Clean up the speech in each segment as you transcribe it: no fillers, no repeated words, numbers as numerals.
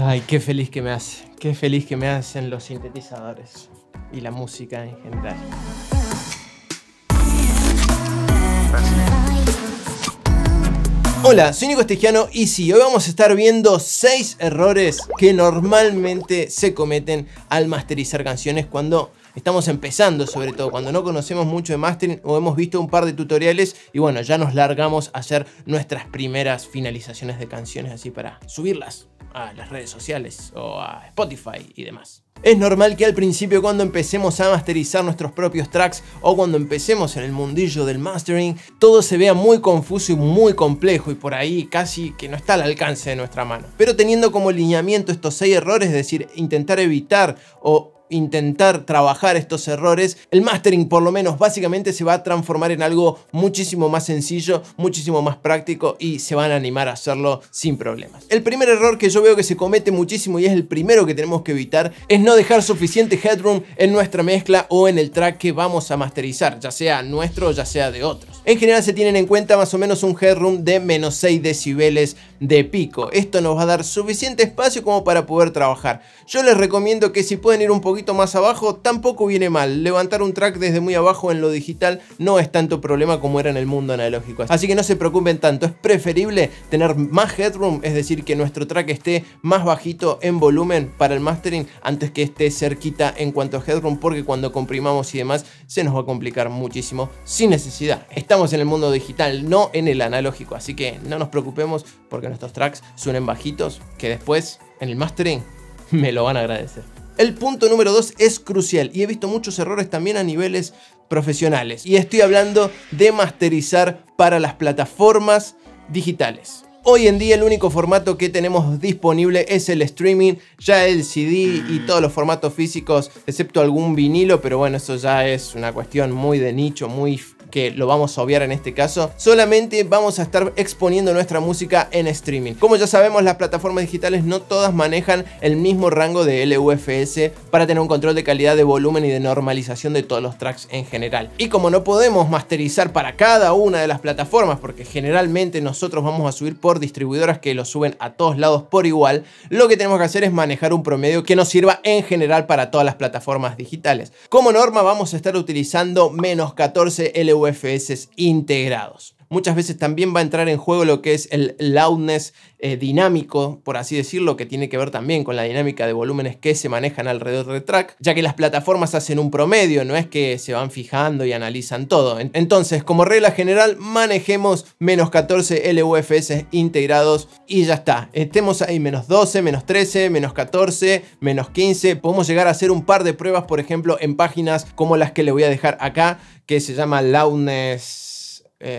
Ay, qué feliz que me hace. Qué feliz que me hacen los sintetizadores y la música en general. Hola, soy Nico Estegiano y sí, hoy vamos a estar viendo 6 errores que normalmente se cometen al masterizar canciones cuando estamos empezando, sobre todo cuando no conocemos mucho de mastering o hemos visto un par de tutoriales y bueno, ya nos largamos a hacer nuestras primeras finalizaciones de canciones así para subirlas a las redes sociales o a Spotify y demás. Es normal que al principio, cuando empecemos a masterizar nuestros propios tracks o cuando empecemos en el mundillo del mastering, todo se vea muy confuso y muy complejo y por ahí casi que no está al alcance de nuestra mano. Pero teniendo como lineamiento estos 6 errores, es decir, intentar evitar o intentar trabajar estos errores, el mastering por lo menos básicamente se va a transformar en algo muchísimo más sencillo, muchísimo más práctico y se van a animar a hacerlo sin problemas. El primer error que yo veo que se comete muchísimo y es el primero que tenemos que evitar es no dejar suficiente headroom en nuestra mezcla o en el track que vamos a masterizar, ya sea nuestro o ya sea de otros. En general se tienen en cuenta más o menos un headroom de menos 6 decibeles de pico. Esto nos va a dar suficiente espacio como para poder trabajar. Yo les recomiendo que si pueden ir un poquito más abajo, tampoco viene mal. Levantar un track desde muy abajo en lo digital no es tanto problema como era en el mundo analógico. Así que no se preocupen tanto. Es preferible tener más headroom, es decir, que nuestro track esté más bajito en volumen para el mastering antes que esté cerquita en cuanto a headroom, porque cuando comprimamos y demás se nos va a complicar muchísimo sin necesidad. Estamos en el mundo digital, no en el analógico, así que no nos preocupemos porque nuestros tracks suenen bajitos, que después en el mastering me lo van a agradecer. El punto número 2 es crucial y he visto muchos errores también a niveles profesionales. Y estoy hablando de masterizar para las plataformas digitales. Hoy en día el único formato que tenemos disponible es el streaming, ya el CD y todos los formatos físicos, excepto algún vinilo, pero bueno, eso ya es una cuestión muy de nicho, muy que lo vamos a obviar en este caso. Solamente vamos a estar exponiendo nuestra música en streaming. Como ya sabemos, las plataformas digitales no todas manejan el mismo rango de LUFS para tener un control de calidad, de volumen y de normalización de todos los tracks en general. Y como no podemos masterizar para cada una de las plataformas, porque generalmente nosotros vamos a subir por distribuidoras que lo suben a todos lados por igual, lo que tenemos que hacer es manejar un promedio que nos sirva en general para todas las plataformas digitales. Como norma vamos a estar utilizando menos 14 LUFS integrados. Muchas veces también va a entrar en juego lo que es el loudness dinámico, por así decirlo, que tiene que ver también con la dinámica de volúmenes que se manejan alrededor del track, ya que las plataformas hacen un promedio, no es que se van fijando y analizan todo. Entonces, como regla general, manejemos menos 14 LUFS integrados y ya está. Estemos ahí menos 12, menos 13, menos 14, menos 15. Podemos llegar a hacer un par de pruebas, por ejemplo, en páginas como las que le voy a dejar acá, que se llama Loudness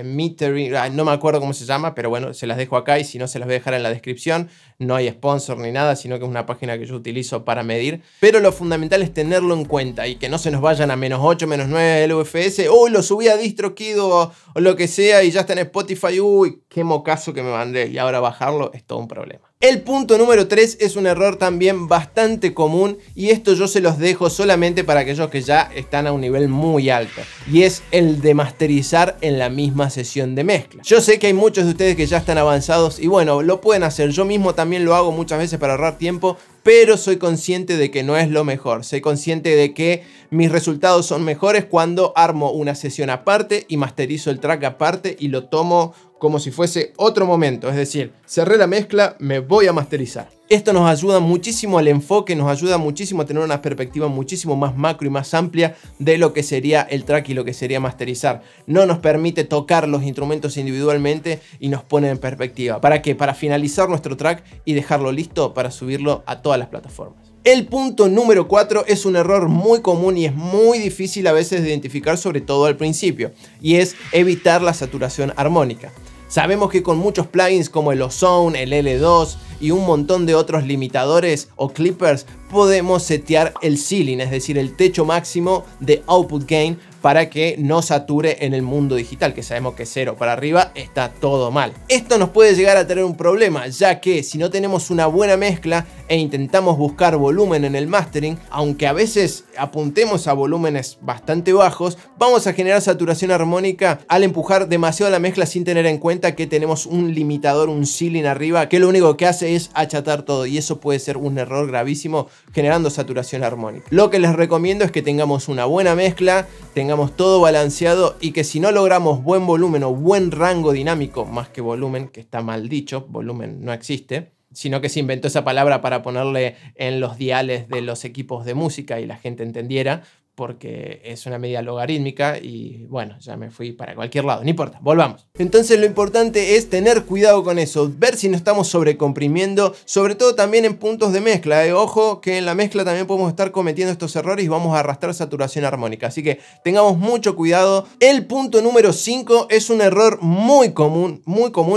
Metering, no me acuerdo cómo se llama, pero bueno, se las dejo acá y si no se las voy a dejar en la descripción. No hay sponsor ni nada, sino que es una página que yo utilizo para medir. Pero lo fundamental es tenerlo en cuenta y que no se nos vayan a menos 8, menos 9 LUFS. Uy, lo subí a DistroKid o lo que sea y ya está en Spotify. Uy, qué mocazo que me mandé. Y ahora bajarlo es todo un problema. El punto número 3 es un error también bastante común y esto yo se los dejo solamente para aquellos que ya están a un nivel muy alto y es el de masterizar en la misma sesión de mezcla. Yo sé que hay muchos de ustedes que ya están avanzados y bueno, lo pueden hacer. Yo mismo también lo hago muchas veces para ahorrar tiempo, pero soy consciente de que no es lo mejor. Soy consciente de que mis resultados son mejores cuando armo una sesión aparte y masterizo el track aparte y lo tomo como si fuese otro momento. Es decir, cerré la mezcla, me voy a masterizar. Esto nos ayuda muchísimo al enfoque, nos ayuda muchísimo a tener una perspectiva muchísimo más macro y más amplia de lo que sería el track y lo que sería masterizar. No nos permite tocar los instrumentos individualmente y nos pone en perspectiva. ¿Para qué? Para finalizar nuestro track y dejarlo listo para subirlo a todas las plataformas. El punto número 4 es un error muy común y es muy difícil a veces de identificar, sobre todo al principio, y es evitar la saturación armónica. Sabemos que con muchos plugins como el Ozone, el L2 y un montón de otros limitadores o clippers podemos setear el ceiling, es decir, el techo máximo de output gain para que no sature en el mundo digital, que sabemos que 0 para arriba está todo mal. Esto nos puede llegar a tener un problema, ya que si no tenemos una buena mezcla e intentamos buscar volumen en el mastering, aunque a veces apuntemos a volúmenes bastante bajos, vamos a generar saturación armónica al empujar demasiado la mezcla sin tener en cuenta que tenemos un limitador, un ceiling arriba, que lo único que hace es achatar todo, y eso puede ser un error gravísimo generando saturación armónica. Lo que les recomiendo es que tengamos una buena mezcla, tengamos todo balanceado, y que si no logramos buen volumen o buen rango dinámico, más que volumen, que está mal dicho, volumen no existe, sino que se inventó esa palabra para ponerle en los diales de los equipos de música y la gente entendiera, porque es una medida logarítmica y bueno, ya me fui para cualquier lado, no importa, volvamos. Entonces lo importante es tener cuidado con eso, ver si no estamos sobrecomprimiendo, sobre todo también en puntos de mezcla. Ojo que en la mezcla también podemos estar cometiendo estos errores y vamos a arrastrar saturación armónica, así que tengamos mucho cuidado. El punto número 5 es un error muy común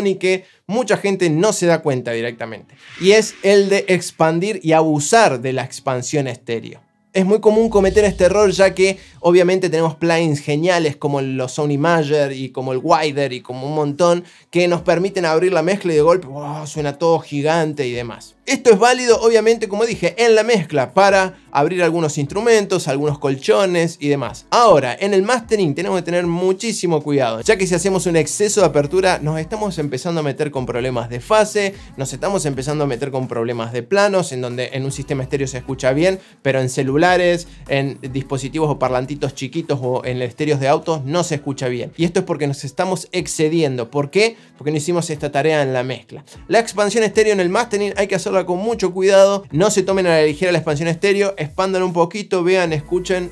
y que mucha gente no se da cuenta directamente, y es el de expandir y abusar de la expansión estéreo. Es muy común cometer este error, ya que obviamente tenemos plugins geniales como los Sony Imager y como el Wider y como un montón que nos permiten abrir la mezcla y de golpe wow, suena todo gigante y demás. Esto es válido, obviamente, como dije, en la mezcla para abrir algunos instrumentos, algunos colchones y demás. Ahora, en el mastering tenemos que tener muchísimo cuidado, ya que si hacemos un exceso de apertura nos estamos empezando a meter con problemas de fase, nos estamos empezando a meter con problemas de planos, en donde en un sistema estéreo se escucha bien, pero en celulares, en dispositivos o parlantitos chiquitos o en estéreos de autos no se escucha bien. Y esto es porque nos estamos excediendo. ¿Por qué? Porque no hicimos esta tarea en la mezcla. La expansión estéreo en el mastering hay que hacerla con mucho cuidado, no se tomen a la ligera la expansión estéreo, expandan un poquito, vean, escuchen,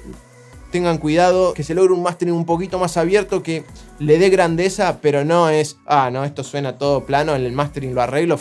tengan cuidado, que se logre un mastering un poquito más abierto, que le dé grandeza, pero no es, no, esto suena todo plano, en el mastering lo arreglo,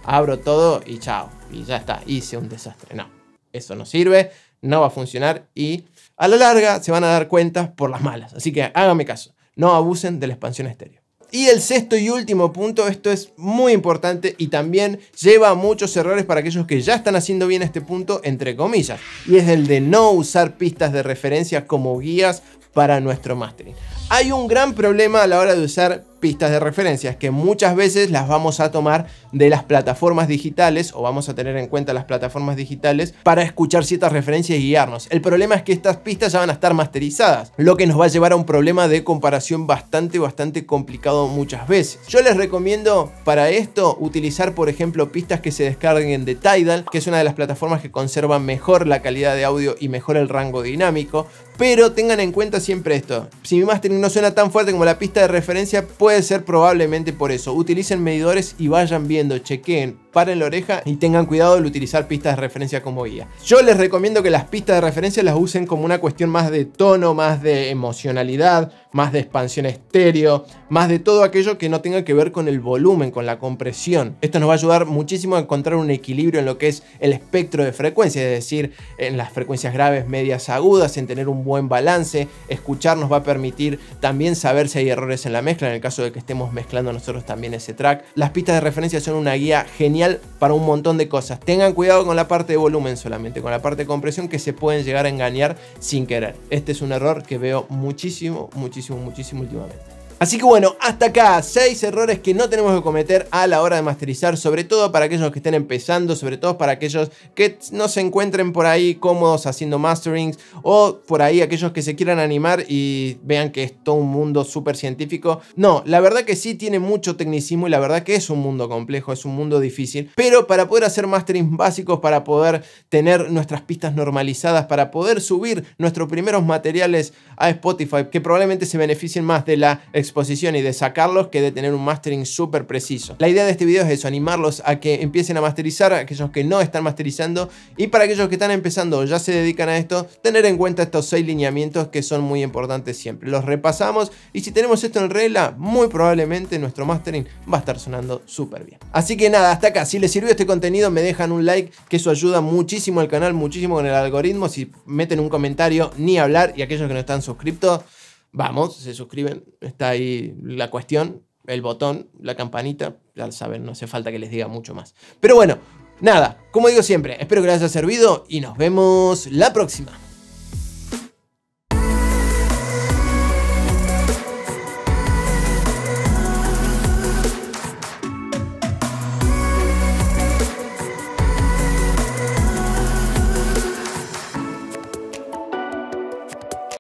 abro todo y chao, y ya está, hice un desastre. No, eso no sirve, no va a funcionar y a la larga se van a dar cuenta por las malas, así que háganme caso, no abusen de la expansión estéreo. Y el sexto y último punto, esto es muy importante y también lleva a muchos errores para aquellos que ya están haciendo bien este punto, entre comillas, y es el de no usar pistas de referencia como guías para nuestro mastering. Hay un gran problema a la hora de usar pistas de referencias, que muchas veces las vamos a tomar de las plataformas digitales, o vamos a tener en cuenta las plataformas digitales para escuchar ciertas referencias y guiarnos. El problema es que estas pistas ya van a estar masterizadas, lo que nos va a llevar a un problema de comparación bastante complicado muchas veces. Yo les recomiendo para esto utilizar, por ejemplo, pistas que se descarguen de Tidal, que es una de las plataformas que conservan mejor la calidad de audio y mejor el rango dinámico, pero tengan en cuenta siempre esto: si mi mastering no suena tan fuerte como la pista de referencia, puede ser probablemente por eso. Utilicen medidores y vayan viendo, chequeen, paren la oreja y tengan cuidado de utilizar pistas de referencia como guía. Yo les recomiendo que las pistas de referencia las usen como una cuestión más de tono, más de emocionalidad, más de expansión estéreo, más de todo aquello que no tenga que ver con el volumen, con la compresión. Esto nos va a ayudar muchísimo a encontrar un equilibrio en lo que es el espectro de frecuencias, es decir, en las frecuencias graves, medias, agudas, en tener un buen balance. Escuchar nos va a permitir también saber si hay errores en la mezcla, en el caso de que estemos mezclando nosotros también ese track. Las pistas de referencia son una guía genial para un montón de cosas. Tengan cuidado con la parte de volumen solamente, con la parte de compresión, que se pueden llegar a engañar sin querer. Este es un error que veo muchísimo últimamente. Así que bueno, hasta acá 6 errores que no tenemos que cometer a la hora de masterizar, sobre todo para aquellos que estén empezando, sobre todo para aquellos que no se encuentren por ahí cómodos haciendo masterings, o por ahí aquellos que se quieran animar y vean que es todo un mundo súper científico. No, la verdad que sí tiene mucho tecnicismo y la verdad que es un mundo complejo, es un mundo difícil, pero para poder hacer masterings básicos, para poder tener nuestras pistas normalizadas, para poder subir nuestros primeros materiales a Spotify, que probablemente se beneficien más de la exposición y de sacarlos que de tener un mastering súper preciso. La idea de este video es eso, animarlos a que empiecen a masterizar, a aquellos que no están masterizando, y para aquellos que están empezando o ya se dedican a esto, tener en cuenta estos 6 lineamientos que son muy importantes siempre. Los repasamos y si tenemos esto en regla, muy probablemente nuestro mastering va a estar sonando súper bien. Así que nada, hasta acá. Si les sirvió este contenido, me dejan un like, que eso ayuda muchísimo al canal, muchísimo con el algoritmo. Si meten un comentario, ni hablar, y aquellos que no están suscriptos, vamos, se suscriben, está ahí la cuestión, el botón, la campanita, ya lo saben, no hace falta que les diga mucho más. Pero bueno, nada, como digo siempre, espero que les haya servido y nos vemos la próxima.